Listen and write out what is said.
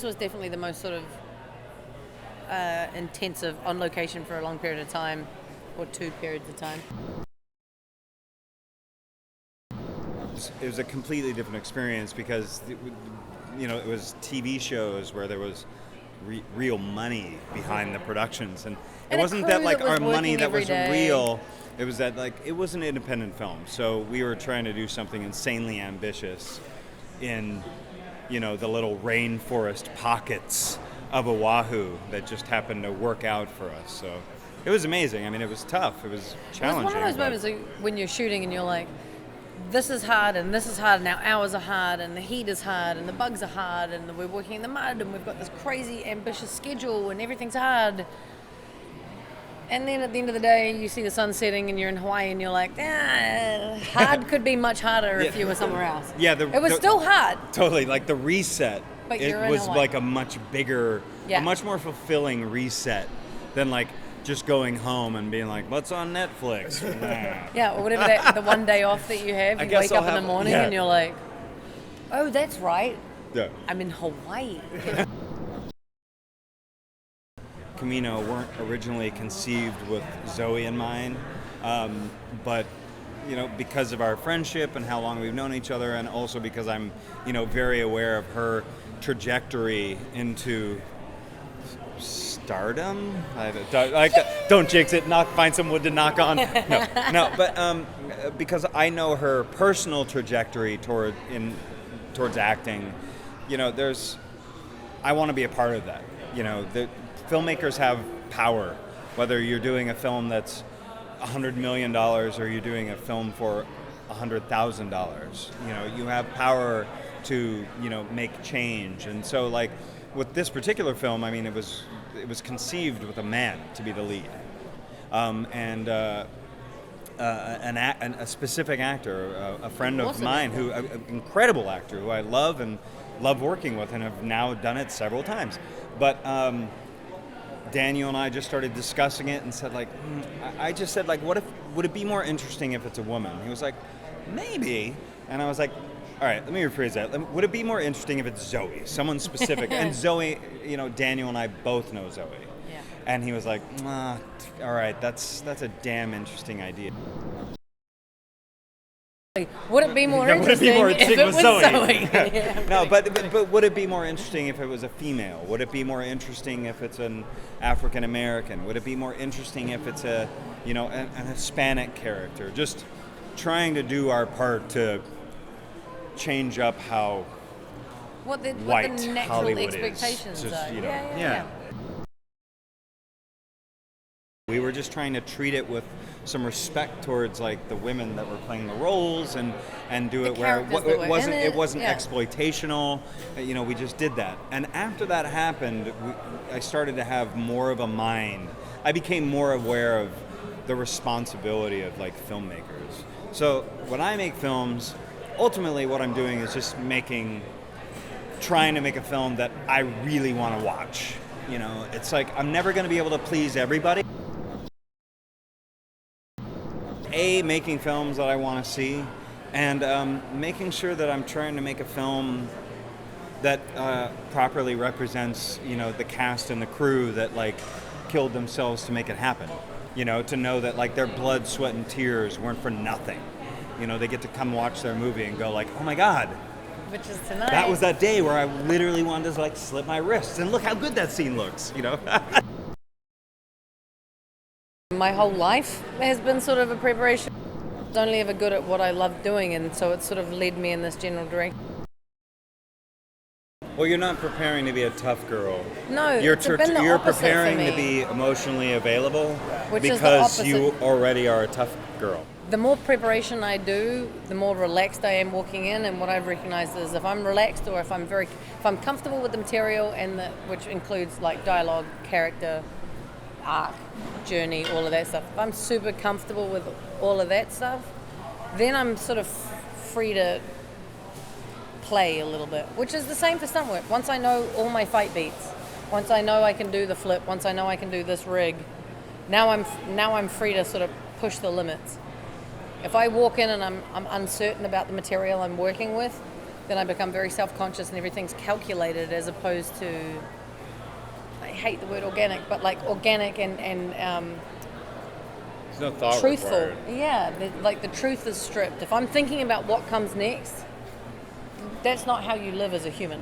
This was definitely the most sort of intensive on location for a long period of time, or 2 periods of time. It was a completely different experience because, it was TV shows where there was real money behind the productions, and it wasn't that like our money that was real. It was that like it was an independent film, so we were trying to do something insanely ambitious in, the little rainforest pockets of Oahu that just happened to work out for us. So it was amazing. I mean, it was tough. It was challenging. It was one of those moments like, when you're shooting and you're like, this is hard and this is hard, and our hours are hard and the heat is hard and the bugs are hard and we're working in the mud and we've got this crazy ambitious schedule and everything's hard. And then at the end of the day, you see the sun setting and you're in Hawaii and you're like, hard could be much harder if you were somewhere else. Yeah, it was still hard. Totally, like the reset. But it was like a much bigger, a much more fulfilling reset than like just going home and being like, what's on Netflix? Yeah, or whatever the one day off that you have. You wake up in the morning and you're like, oh, that's right. Yeah. I'm in Hawaii. Camino weren't originally conceived with Zoe in mind, but because of our friendship and how long we've known each other, and also because I'm very aware of her trajectory into stardom. Don't jinx it. Find some wood to knock on. No, but because I know her personal trajectory towards acting, I want to be a part of that. The filmmakers have power, whether you're doing a film that's $100 million or you're doing a film for $100,000. You have power to make change, and so like with this particular film, I mean, it was conceived with a man to be the lead, and a specific actor, a friend of mine, an incredible actor who I love and love working with, and have now done it several times. But Daniel and I just started discussing it and said, like, I just said, like, would it be more interesting if it's a woman? He was like, maybe. And I was like, all right, let me rephrase that. Would it be more interesting if it's Zoe, someone specific? And Zoe, Daniel and I both know Zoe. Yeah. And he was like, all right, that's a damn interesting idea. Would it be more interesting if it was Zoe? No, but would it be more interesting if it was a female? Would it be more interesting if it's an African American? Would it be more interesting if it's an Hispanic character? Just trying to do our part to change up how what the natural Hollywood expectations is. Are. Yeah. We were just trying to treat it with some respect towards like the women that were playing the roles and do it where it wasn't exploitational. We just did that. And after that happened, I started to have more of a mind. I became more aware of the responsibility of like filmmakers. So when I make films, ultimately what I'm doing is just trying to make a film that I really want to watch. It's like I'm never going to be able to please everybody. Making films that I want to see, and making sure that I'm trying to make a film that properly represents, the cast and the crew that like killed themselves to make it happen. To know that like their blood, sweat, and tears weren't for nothing. They get to come watch their movie and go like, oh my God. Which is tonight. That was that day where I literally wanted to like slit my wrists, and look how good that scene looks. My whole life has been sort of a preparation. I was only ever good at what I love doing, and so it sort of led me in this general direction. Well, you're not preparing to be a tough girl. No, you're you're preparing to be emotionally available, which because you already are a tough girl. The more preparation I do, the more relaxed I am walking in, and what I've recognized is if I'm relaxed or if I'm comfortable with the material, and which includes like dialogue, character, arc, journey, all of that stuff. If I'm super comfortable with all of that stuff, then I'm sort of free to play a little bit, which is the same for stunt work. Once I know all my fight beats, once I know I can do the flip, once I know I can do this rig, now I'm free to sort of push the limits. If I walk in and I'm uncertain about the material I'm working with, then I become very self-conscious and everything's calculated, as opposed to, I hate the word organic, but like organic and there's no thought truthful. required. Yeah, like the truth is stripped. If I'm thinking about what comes next, that's not how you live as a human.